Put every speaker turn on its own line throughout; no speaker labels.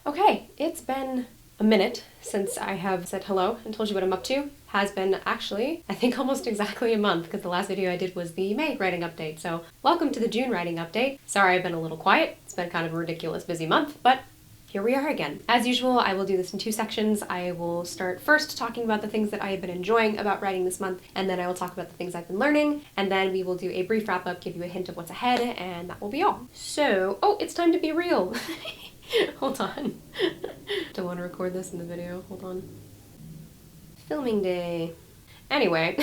Okay, it's been a minute since I have said hello and told you what I'm up to. Has been actually, I think almost exactly a month, because the last video I did was the May writing update. So welcome to the June writing update. Sorry I've been a little quiet. It's been kind of a ridiculous busy month, but here we are again. As usual, I will do this in two sections. I will start first talking about the things that I have been enjoying about writing this month, and then I will talk about the things I've been learning, and then we will do a brief wrap up, give you a hint of what's ahead, and that will be all. So, oh, it's time to be real. Hold on. Don't want to record this in the video. Hold on. Filming day. Anyway,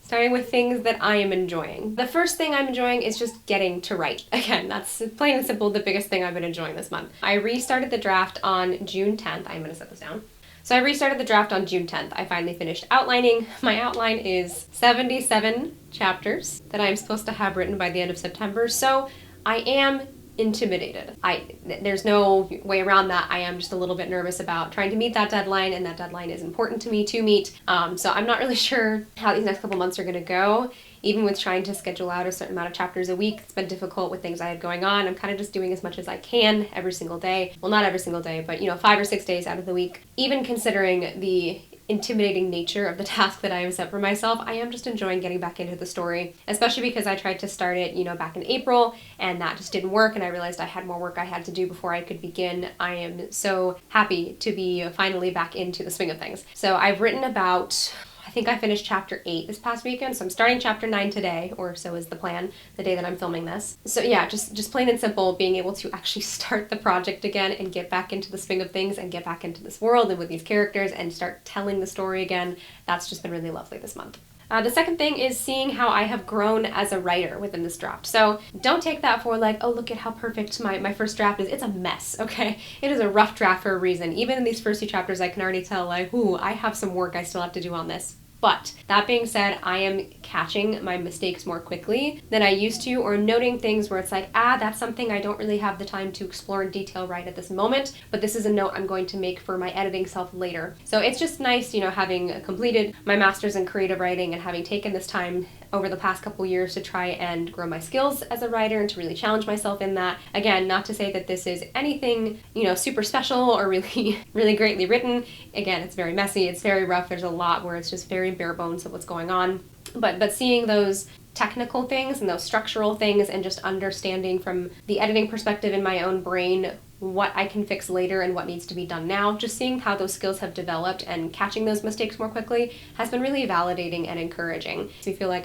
starting with things that I am enjoying. The first thing I'm enjoying is just getting to write. Again, that's plain and simple the biggest thing I've been enjoying this month. I restarted the draft on June 10th. I'm going to set this down. So I restarted the draft on June 10th. I finally finished outlining. My outline is 77 chapters that I'm supposed to have written by the end of September. So I am intimidated. There's no way around that. I am just a little bit nervous about trying to meet that deadline, and that deadline is important to me to meet. So I'm not really sure how these next couple months are going to go. Even with trying to schedule out a certain amount of chapters a week, it's been difficult with things I have going on. I'm kind of just doing as much as I can every single day. Well, not every single day, but 5 or 6 days out of the week. Even considering the intimidating nature of the task that I have set for myself, I am just enjoying getting back into the story, especially because I tried to start it, back in April, and that just didn't work, and I realized I had more work I had to do before I could begin. I am so happy to be finally back into the swing of things. So I've written about, I think I finished chapter 8 this past weekend, so I'm starting chapter 9 today, or so is the plan, the day that I'm filming this. So yeah, just plain and simple, being able to actually start the project again and get back into the swing of things and get back into this world and with these characters and start telling the story again, that's just been really lovely this month. The second thing is seeing how I have grown as a writer within this draft. So don't take that for like, oh, look at how perfect my first draft is. It's a mess, okay? It is a rough draft for a reason. Even in these first two chapters, I can already tell like, ooh, I have some work I still have to do on this. But that being said, I am catching my mistakes more quickly than I used to, or noting things where it's like, that's something I don't really have the time to explore in detail right at this moment, but this is a note I'm going to make for my editing self later. So it's just nice, having completed my master's in creative writing and having taken this time over the past couple years to try and grow my skills as a writer and to really challenge myself in that. Again, not to say that this is anything, super special or really, really greatly written. Again, it's very messy, it's very rough, there's a lot where it's just very bare bones of what's going on. But seeing those technical things and those structural things and just understanding from the editing perspective in my own brain what I can fix later and what needs to be done now, just seeing how those skills have developed and catching those mistakes more quickly has been really validating and encouraging. So I feel like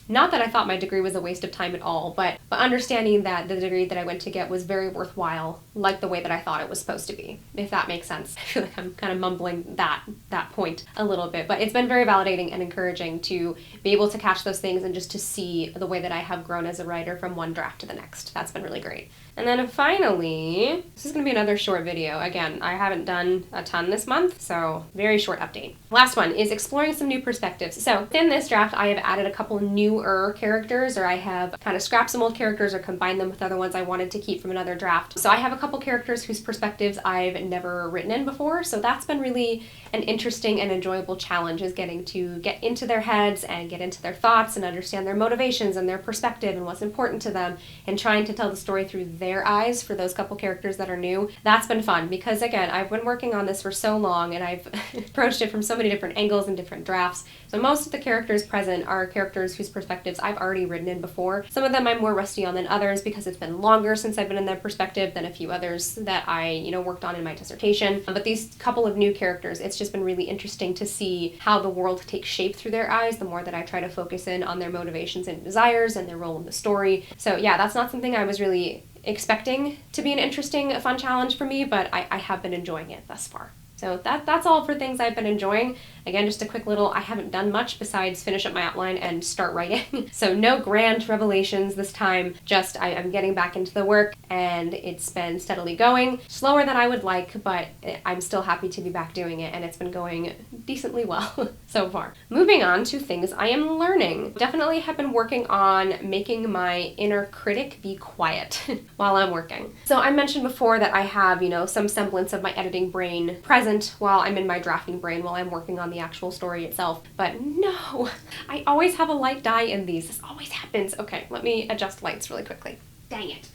not that I thought my degree was a waste of time at all, but understanding that the degree that I went to get was very worthwhile, like the way that I thought it was supposed to be, if that makes sense. I feel like I'm kind of mumbling that point a little bit, but it's been very validating and encouraging to be able to catch those things and just to see the way that I have grown as a writer from one draft to the next. That's been really great. And then finally, this is going to be another short video. Again, I haven't done a ton this month, so very short update. Last one is exploring some new perspectives. So within this draft, I have added a couple newer characters, or I have kind of scrapped some old characters or combined them with other ones I wanted to keep from another draft. So I have a couple characters whose perspectives I've never written in before, so that's been really an interesting and enjoyable challenge, is getting to get into their heads and get into their thoughts and understand their motivations and their perspective and what's important to them, and trying to tell the story through their eyes for those couple characters that are new. That's been fun because, again, I've been working on this for so long and I've approached it from so many different angles and different drafts. So most of the characters present are characters whose perspectives I've already written in before. Some of them I'm more rusty on than others because it's been longer since I've been in their perspective than a few others that I, worked on in my dissertation. But these couple of new characters, it's just been really interesting to see how the world takes shape through their eyes the more that I try to focus in on their motivations and desires and their role in the story. So yeah, that's not something I was really expecting to be an interesting, fun challenge for me, but I have been enjoying it thus far. So that's all for things I've been enjoying. Again, just a quick little, I haven't done much besides finish up my outline and start writing. So no grand revelations this time, just I'm getting back into the work and it's been steadily going. Slower than I would like, but I'm still happy to be back doing it, and it's been going decently well so far. Moving on to things I am learning. Definitely have been working on making my inner critic be quiet while I'm working. So I mentioned before that I have, some semblance of my editing brain present while I'm in my drafting brain while I'm working on the actual story itself. But no, I always have a light die in these. This always happens. Okay, let me adjust lights really quickly. Dang it.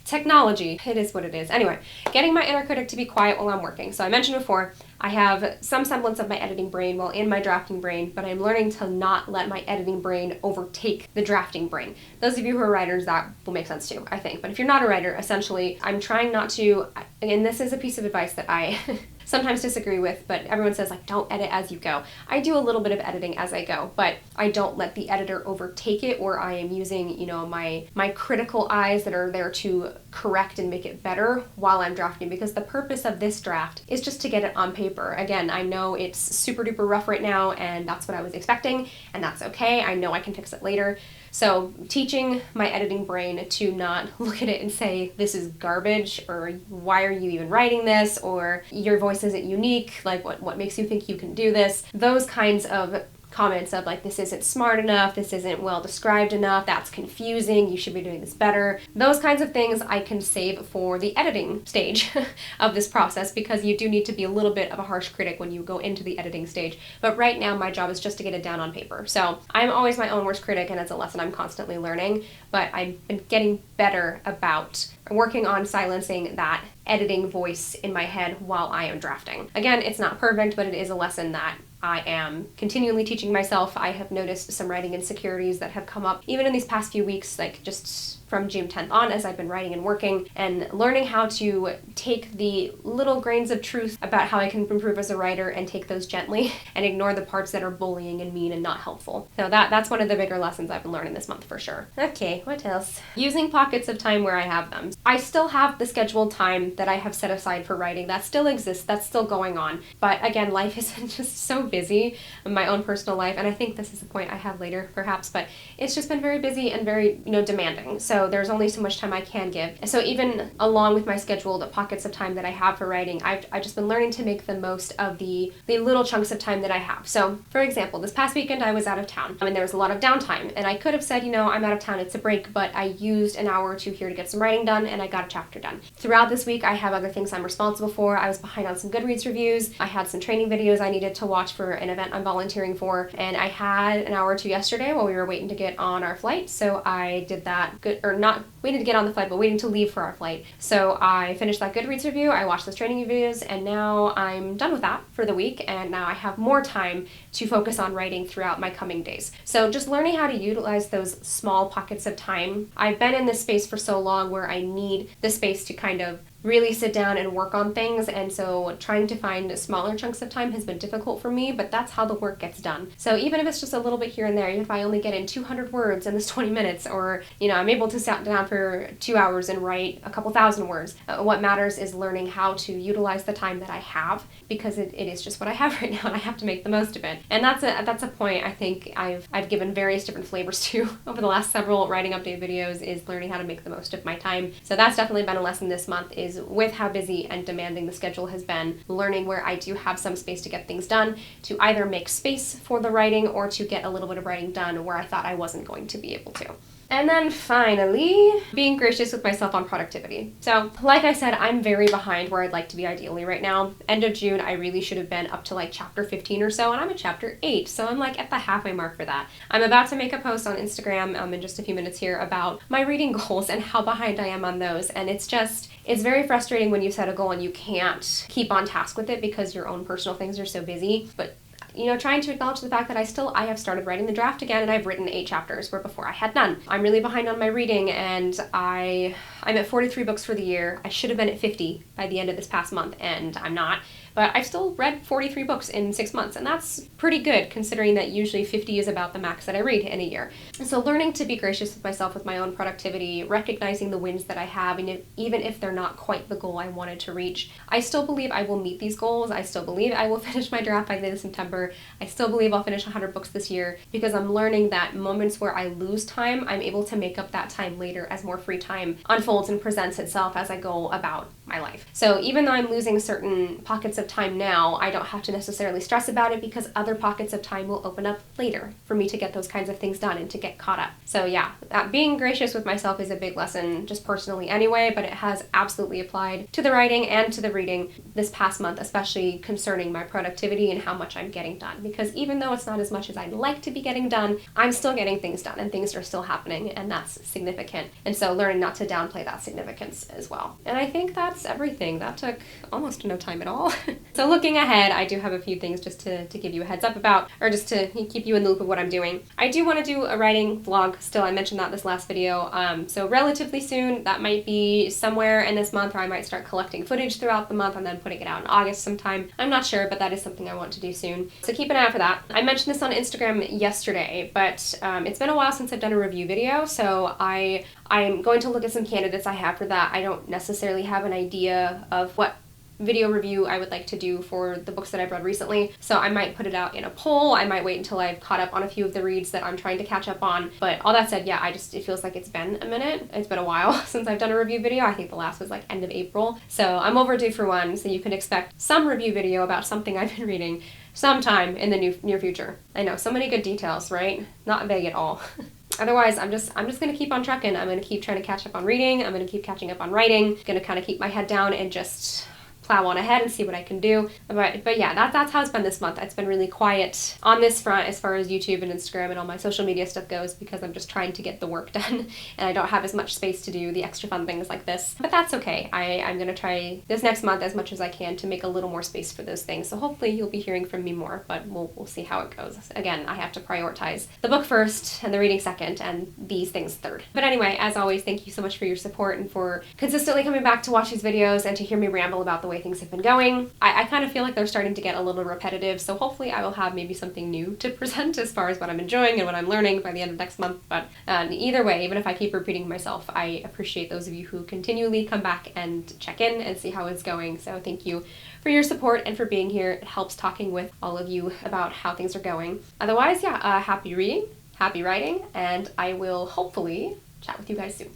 Technology, it is what it is. Anyway, getting my inner critic to be quiet while I'm working. So I mentioned before, I have some semblance of my editing brain while in my drafting brain, but I'm learning to not let my editing brain overtake the drafting brain. Those of you who are writers, that will make sense too, I think. But if you're not a writer, essentially, I'm trying not to, and this is a piece of advice that I sometimes disagree with, but everyone says, like, don't edit as you go. I do a little bit of editing as I go, but I don't let the editor overtake it, or I am using, my critical eyes that are there to correct and make it better while I'm drafting, because the purpose of this draft is just to get it on paper. Again, I know it's super duper rough right now, and that's what I was expecting, and that's okay. I know I can fix it later. So teaching my editing brain to not look at it and say, this is garbage, or why are you even writing this, or your voice isn't unique, like what makes you think you can do this? Those kinds of comments of like, this isn't smart enough, this isn't well described enough, that's confusing, you should be doing this better. Those kinds of things I can save for the editing stage of this process, because you do need to be a little bit of a harsh critic when you go into the editing stage. But right now my job is just to get it down on paper. So I'm always my own worst critic, and it's a lesson I'm constantly learning, but I've been getting better about working on silencing that editing voice in my head while I am drafting. Again, it's not perfect, but it is a lesson that I am continually teaching myself. I have noticed some writing insecurities that have come up even in these past few weeks, like just from June 10th on, as I've been writing and working and learning how to take the little grains of truth about how I can improve as a writer and take those gently and ignore the parts that are bullying and mean and not helpful. So that's one of the bigger lessons I've been learning this month for sure. Okay, what else? Using pockets of time where I have them. I still have the scheduled time that I have set aside for writing. That still exists. That's still going on. But again, life is just so busy in my own personal life, and I think this is a point I have later perhaps, but it's just been very busy and very, demanding. So there's only so much time I can give. So even along with my scheduled pockets of time that I have for writing, I've just been learning to make the most of the little chunks of time that I have. So for example, this past weekend I was out of town. I mean, there was a lot of downtime, and I could have said, I'm out of town, it's a break, but I used an hour or two here to get some writing done, and I got a chapter done. Throughout this week, I have other things I'm responsible for. I was behind on some Goodreads reviews. I had some training videos I needed to watch for an event I'm volunteering for, and I had an hour or two yesterday while we were waiting to get on our flight, so I did that, not waiting to get on the flight, but waiting to leave for our flight. So I finished that Goodreads review, I watched those training videos, and now I'm done with that for the week, and now I have more time to focus on writing throughout my coming days. So just learning how to utilize those small pockets of time. I've been in this space for so long where I need the space to kind of really sit down and work on things, and so trying to find smaller chunks of time has been difficult for me, but that's how the work gets done. So even if it's just a little bit here and there, even if I only get in 200 words in this 20 minutes, or I'm able to sit down for 2 hours and write a couple thousand words, what matters is learning how to utilize the time that I have, because it is just what I have right now, and I have to make the most of it. And that's a point I think I've given various different flavors to over the last several writing update videos, is learning how to make the most of my time. So that's definitely been a lesson this month, is with how busy and demanding the schedule has been, learning where I do have some space to get things done, to either make space for the writing or to get a little bit of writing done where I thought I wasn't going to be able to. And then finally, being gracious with myself on productivity. So like I said, I'm very behind where I'd like to be ideally right now. End of June, I really should have been up to like chapter 15 or so, and I'm at chapter 8, so I'm like at the halfway mark for that. I'm about to make a post on Instagram in just a few minutes here about my reading goals and how behind I am on those, and it's very frustrating when you set a goal and you can't keep on task with it because your own personal things are so busy. But trying to acknowledge the fact that I have started writing the draft again, and I've written 8 chapters where before I had none. I'm really behind on my reading, and I'm at 43 books for the year. I should have been at 50 by the end of this past month, and I'm not. But I've still read 43 books in 6 months, and that's pretty good considering that usually 50 is about the max that I read in a year. So learning to be gracious with myself with my own productivity, recognizing the wins that I have, and even if they're not quite the goal I wanted to reach, I still believe I will meet these goals. I still believe I will finish my draft by the end of September. I still believe I'll finish 100 books this year, because I'm learning that moments where I lose time, I'm able to make up that time later as more free time unfolds and presents itself as I go about my life. So even though I'm losing certain pockets of time now, I don't have to necessarily stress about it, because other pockets of time will open up later for me to get those kinds of things done and to get caught up. So yeah, being gracious with myself is a big lesson just personally anyway, but it has absolutely applied to the writing and to the reading this past month, especially concerning my productivity and how much I'm getting done. Because even though it's not as much as I'd like to be getting done, I'm still getting things done and things are still happening, and that's significant. And so learning not to downplay display that significance as well. And I think that's everything. That took almost no time at all. So looking ahead, I do have a few things just to give you a heads up about, or just to keep you in the loop of what I'm doing. I do want to do a writing vlog still. I mentioned that this last video. So relatively soon, that might be somewhere in this month, or I might start collecting footage throughout the month and then putting it out in August sometime. I'm not sure, but that is something I want to do soon. So keep an eye out for that. I mentioned this on Instagram yesterday, but it's been a while since I've done a review video, so I'm going to look at some candidates I have for that. I don't necessarily have an idea of what video review I would like to do for the books that I've read recently, so I might put it out in a poll. I might wait until I've caught up on a few of the reads that I'm trying to catch up on. But all that said, yeah, it feels like it's been a minute. It's been a while since I've done a review video. I think the last was like end of April, so I'm overdue for one. So you can expect some review video about something I've been reading sometime in the near future. I know, so many good details, right? Not vague at all. Otherwise, I'm just gonna keep on trucking. I'm gonna keep trying to catch up on reading. I'm gonna keep catching up on writing. Gonna kind of keep my head down and just plow on ahead and see what I can do. But yeah, that's how it's been this month. It's been really quiet on this front as far as YouTube and Instagram and all my social media stuff goes, because I'm just trying to get the work done and I don't have as much space to do the extra fun things like this. But that's okay. I'm gonna try this next month as much as I can to make a little more space for those things. So hopefully you'll be hearing from me more, but we'll see how it goes. Again, I have to prioritize the book first and the reading second and these things third. But anyway, as always, thank you so much for your support and for consistently coming back to watch these videos and to hear me ramble about the way things have been going. I kind of feel like they're starting to get a little repetitive, so hopefully I will have maybe something new to present as far as what I'm enjoying and what I'm learning by the end of next month. But either way, even if I keep repeating myself, I appreciate those of you who continually come back and check in and see how it's going. So thank you for your support and for being here. It helps talking with all of you about how things are going. Otherwise, yeah, happy reading, happy writing, and I will hopefully chat with you guys soon.